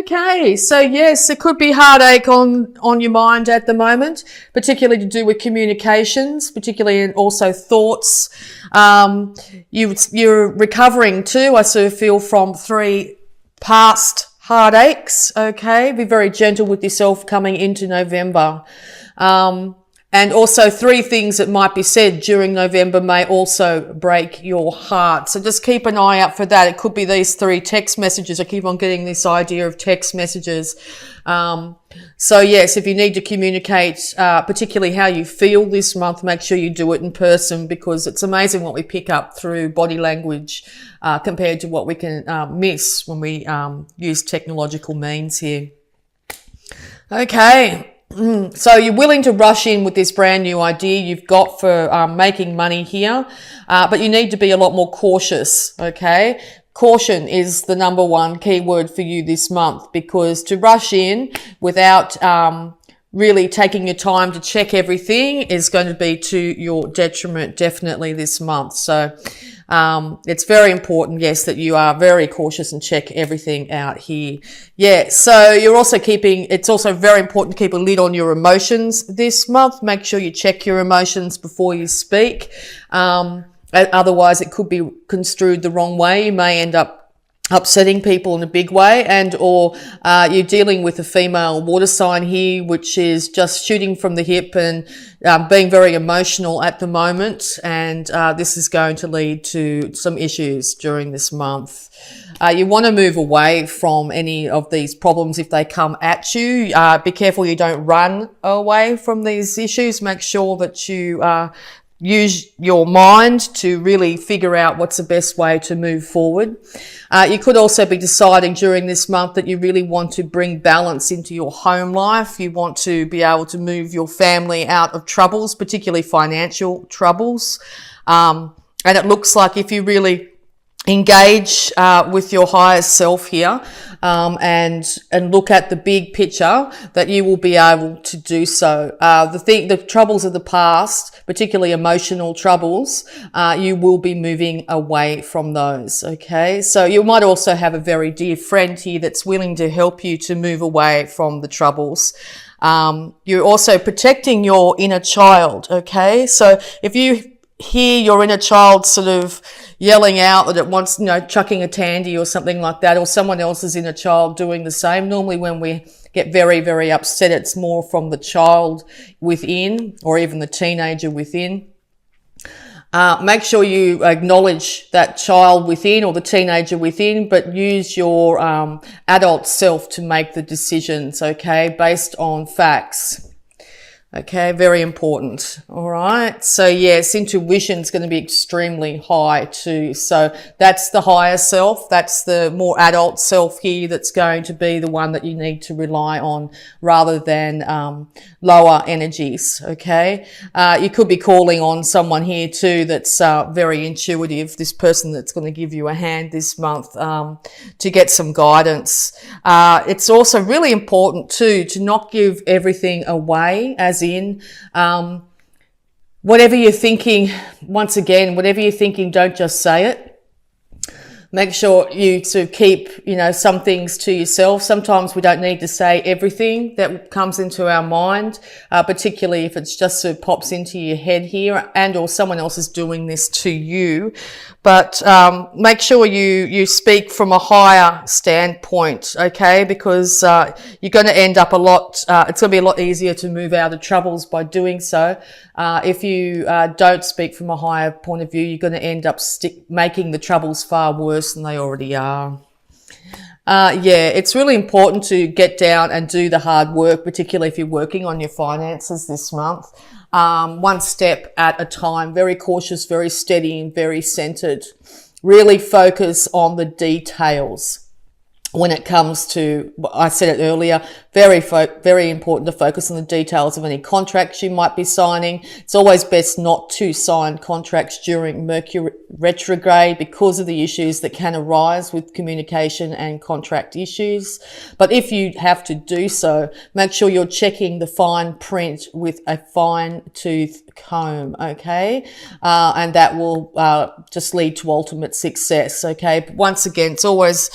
Okay, so yes, it could be heartache on your mind at the moment, particularly to do with communications, particularly and also thoughts. You're recovering too, I sort of feel, from 3 past heartaches. Okay, be very gentle with yourself coming into November. And also 3 things that might be said during November may also break your heart. So just keep an eye out for that. It could be these 3 text messages. I keep on getting this idea of text messages. So yes, if you need to communicate, particularly how you feel this month, make sure you do it in person, because it's amazing what we pick up through body language, compared to what we can, miss when we, use technological means here. Okay. So you're willing to rush in with this brand new idea you've got for making money here, but you need to be a lot more cautious, okay? Caution is the number 1 key word for you this month, because to rush in without really taking your time to check everything is going to be to your detriment definitely this month. So it's very important, yes, that you are very cautious and check everything out here. Yeah, so it's also very important to keep a lid on your emotions this month. Make sure you check your emotions before you speak. Otherwise it could be construed the wrong way. You may end up upsetting people in a big way, or you're dealing with a female water sign here, which is just shooting from the hip and being very emotional at the moment, and this is going to lead to some issues during this month. You want to move away from any of these problems if they come at you. Be careful you don't run away from these issues. Make sure that you use your mind to really figure out what's the best way to move forward. You could also be deciding during this month that you really want to bring balance into your home life. You want to be able to move your family out of troubles, particularly financial troubles. And it looks like if you really engage with your higher self here, and look at the big picture, that you will be able to do so. The troubles of the past, particularly emotional troubles, you will be moving away from those. Okay, so you might also have a very dear friend here that's willing to help you to move away from the troubles. You're also protecting your inner child. Okay, so if you hear your inner child sort of yelling out that it wants, chucking a tandy or something like that, or someone else's inner child doing the same. Normally when we get very, very upset, it's more from the child within, or even the teenager within. Make sure you acknowledge that child within or the teenager within, but use your adult self to make the decisions, okay, based on facts. Okay, very important. All right. So yes, intuition is going to be extremely high too. So that's the higher self. That's the more adult self here that's going to be the one that you need to rely on, rather than lower energies. Okay. You could be calling on someone here too that's very intuitive, this person that's going to give you a hand this month to get some guidance. It's also really important too to not give everything away, as in, whatever you're thinking, once again, whatever you're thinking, don't just say it. Make sure you sort of keep, some things to yourself. Sometimes we don't need to say everything that comes into our mind, particularly if it's just sort of pops into your head here, and or someone else is doing this to you. But make sure you speak from a higher standpoint, okay? Because you're going to end up it's going to be a lot easier to move out of troubles by doing so. If you don't speak from a higher point of view, you're going to end up making the troubles far worse than they already are. It's really important to get down and do the hard work, particularly if you're working on your finances this month. One step at a time, very cautious, very steady, and very centered. Really focus on the details. When it comes to, I said it earlier, very important to focus on the details of any contracts you might be signing. It's always best not to sign contracts during Mercury retrograde because of the issues that can arise with communication and contract issues. But if you have to do so, make sure you're checking the fine print with a fine tooth comb, okay? And that will just lead to ultimate success, okay? But once again, it's always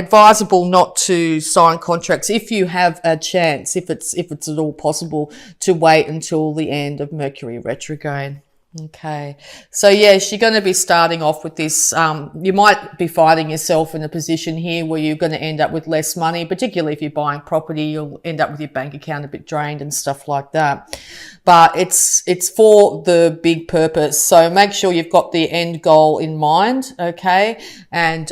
advisable not to sign contracts if you have a chance, if it's at all possible, to wait until the end of Mercury retrograde. Okay, so yes, you're going to be starting off with this. You might be finding yourself in a position here where you're going to end up with less money, particularly if you're buying property. You'll end up with your bank account a bit drained and stuff like that. But it's for the big purpose. So make sure you've got the end goal in mind, okay? And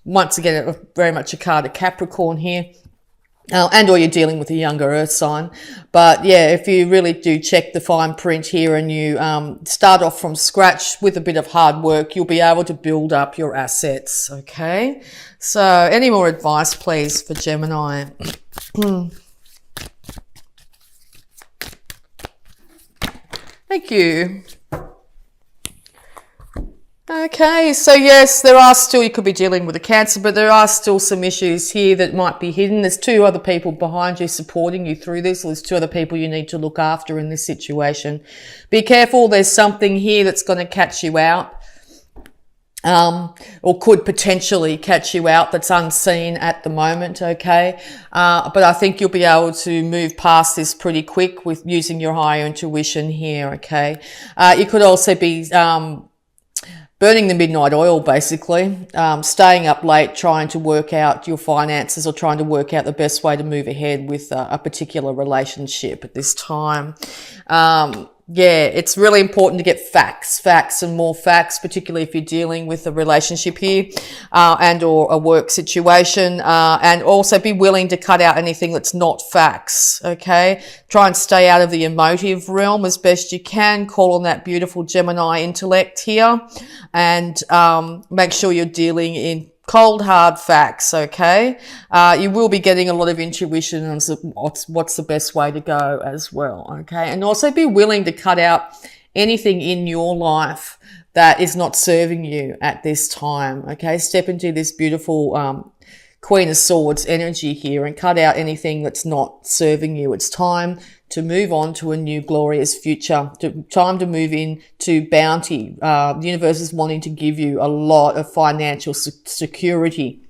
once again, very much a card of Capricorn here. And/or you're dealing with a younger earth sign. But yeah, if you really do check the fine print here and you start off from scratch with a bit of hard work, you'll be able to build up your assets, okay? So any more advice, please, for Gemini? Thank you. Okay, so yes, there are still, you could be dealing with a Cancer, but there are still some issues here that might be hidden. There's 2 other people behind you supporting you through this. There's 2 other people you need to look after in this situation. Be careful, there's something here that's going to catch you out, or could potentially catch you out that's unseen at the moment, okay? But I think you'll be able to move past this pretty quick with using your higher intuition here, okay? You could also be burning the midnight oil, basically, staying up late, trying to work out your finances or trying to work out the best way to move ahead with a particular relationship at this time. Yeah, it's really important to get facts and more facts, particularly if you're dealing with a relationship here, and or a work situation, and also be willing to cut out anything that's not facts, okay? Try and stay out of the emotive realm as best you can. Call on that beautiful Gemini intellect here, and make sure you're dealing in cold, hard facts, okay? You will be getting a lot of intuition on what's the best way to go as well, okay? And also be willing to cut out anything in your life that is not serving you at this time, okay? Step into this beautiful Queen of Swords energy here and cut out anything that's not serving you. It's time to move on to a new glorious future, time to move into bounty. The universe is wanting to give you a lot of financial security.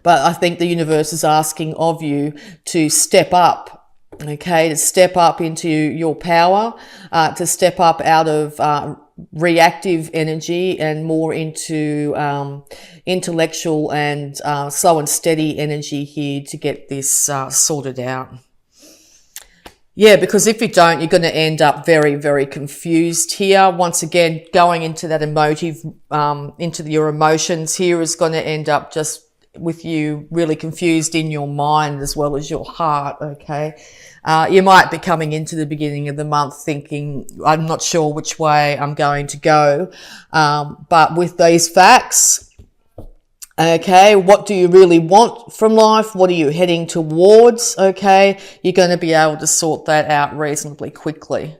But I think the universe is asking of you to step up, okay, to step up into your power, to step up out of reactive energy and more into intellectual and slow and steady energy here to get this sorted out. Yeah, because if you don't, you're going to end up very, very confused here. Once again, going into that emotive, into your emotions here is going to end up just with you really confused in your mind as well as your heart, okay? You might be coming into the beginning of the month thinking, I'm not sure which way I'm going to go. But with these facts, okay, what do you really want from life? What are you heading towards? Okay, you're going to be able to sort that out reasonably quickly.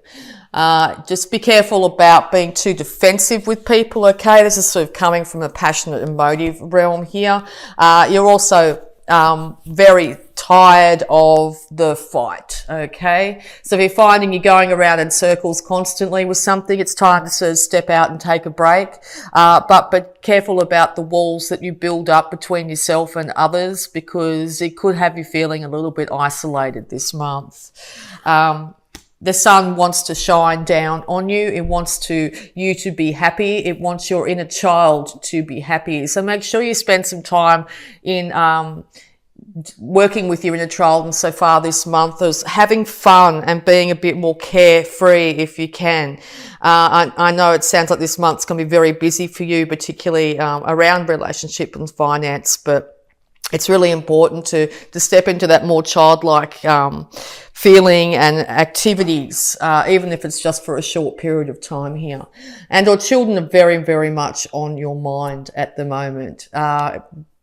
Just be careful about being too defensive with people, okay? This is sort of coming from a passionate, emotive realm here. You're also very tired of the fight, okay? So if you're finding you're going around in circles constantly with something, it's time to sort of step out and take a break. But careful about the walls that you build up between yourself and others, because it could have you feeling a little bit isolated this month. The sun wants to shine down on you. It wants you to be happy. It wants your inner child to be happy. So make sure you spend some time in working with your inner child, and so far this month is having fun and being a bit more carefree if you can. I know it sounds like this month's going to be very busy for you, particularly around relationship and finance, but it's really important to step into that more childlike feeling and activities, even if it's just for a short period of time here. And our children are very, very much on your mind at the moment.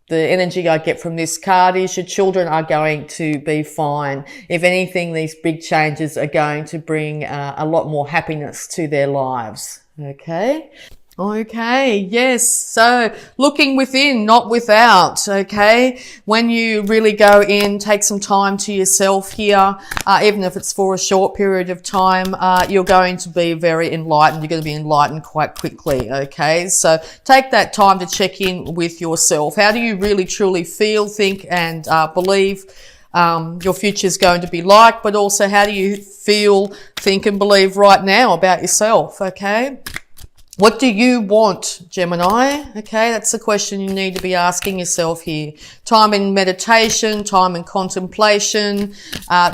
The energy I get from this card is your children are going to be fine. If anything, these big changes are going to bring a lot more happiness to their lives. Okay. Okay, yes. So looking within, not without, okay? When you really go in, take some time to yourself here, even if it's for a short period of time, you're going to be very enlightened. You're going to be enlightened quite quickly, okay? So take that time to check in with yourself. How do you really truly feel, think, and believe your future is going to be like, but also how do you feel, think, and believe right now about yourself, okay? What do you want, Gemini? Okay, that's the question you need to be asking yourself here. Time in meditation, time in contemplation,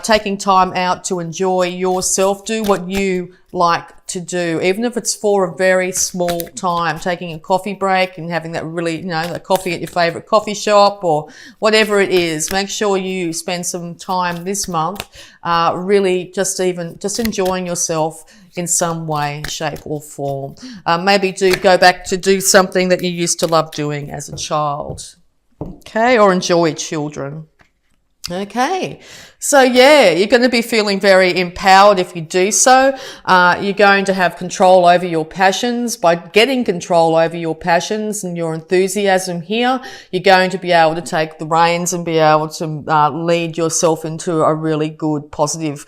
taking time out to enjoy yourself. Do what you like to do, even if it's for a very small time, taking a coffee break and having that really, the coffee at your favorite coffee shop or whatever it is. Make sure you spend some time this month, really just enjoying yourself in some way, shape or form. Maybe go back to do something that you used to love doing as a child. Okay, or enjoy children. Okay, so yeah, you're going to be feeling very empowered if you do so. You're going to have control over your passions. By getting control over your passions and your enthusiasm here, you're going to be able to take the reins and be able to lead yourself into a really good, positive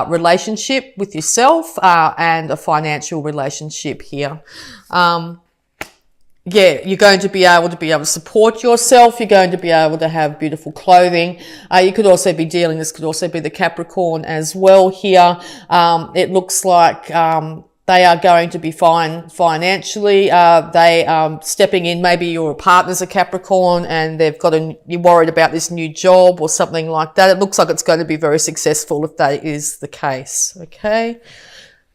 relationship with yourself and a financial relationship here. You're going to be able to support yourself. You're going to be able to have beautiful clothing. You could also be this could also be the Capricorn as well here. It looks like, they are going to be fine financially. They are stepping in. Maybe your partner's a Capricorn and you're worried about this new job or something like that. It looks like it's going to be very successful if that is the case. Okay.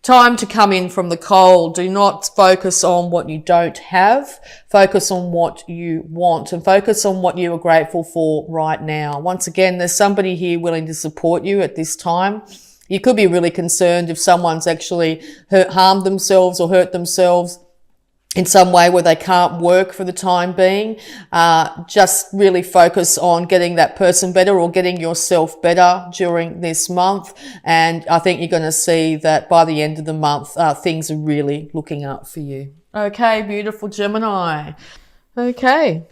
Time to come in from the cold. Do not focus on what you don't have. Focus on what you want and focus on what you are grateful for right now. Once again, there's somebody here willing to support you at this time. You could be really concerned if someone's actually harmed themselves or hurt themselves in some way where they can't work for the time being. Just really focus on getting that person better or getting yourself better during this month. And I think you're going to see that by the end of the month, things are really looking up for you. Okay, beautiful Gemini. Okay.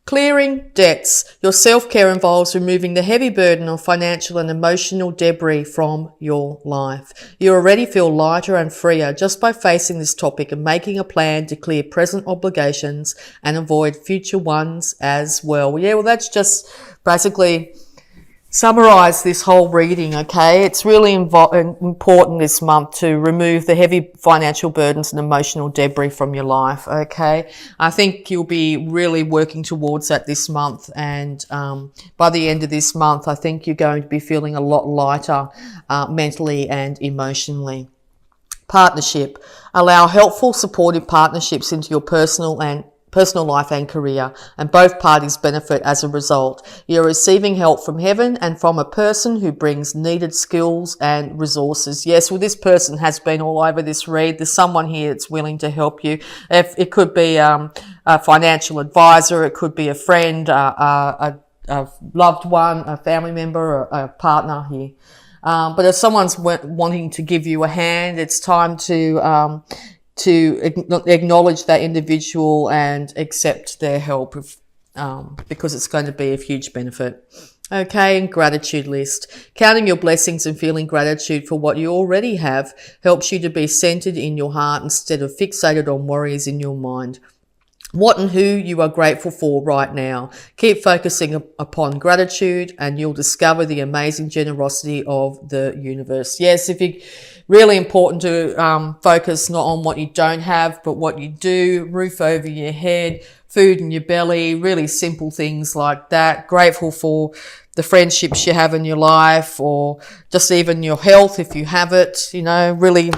Clearing debts. Your self-care involves removing the heavy burden of financial and emotional debris from your life. You already feel lighter and freer just by facing this topic and making a plan to clear present obligations and avoid future ones as well. Yeah, well, that's just basically summarize this whole reading, okay? It's really important this month to remove the heavy financial burdens and emotional debris from your life, okay? I think you'll be really working towards that this month, and by the end of this month, I think you're going to be feeling a lot lighter mentally and emotionally. Partnership. Allow helpful, supportive partnerships into your personal life and career, and both parties benefit as a result. You're receiving help from heaven and from a person who brings needed skills and resources. Yes, well, this person has been all over this read. There's someone here that's willing to help you. It could be a financial advisor, it could be a friend, a loved one, a family member, or a partner here. But if someone's wanting to give you a hand, it's time to acknowledge that individual and accept their help because it's going to be of huge benefit. Okay, and gratitude list. Counting your blessings and feeling gratitude for what you already have helps you to be centered in your heart instead of fixated on worries in your mind. What and who you are grateful for right now. Keep focusing upon gratitude and you'll discover the amazing generosity of the universe. Yes, really important to focus not on what you don't have, but what you do. Roof over your head, food in your belly, really simple things like that. Grateful for the friendships you have in your life or just even your health if you have it, really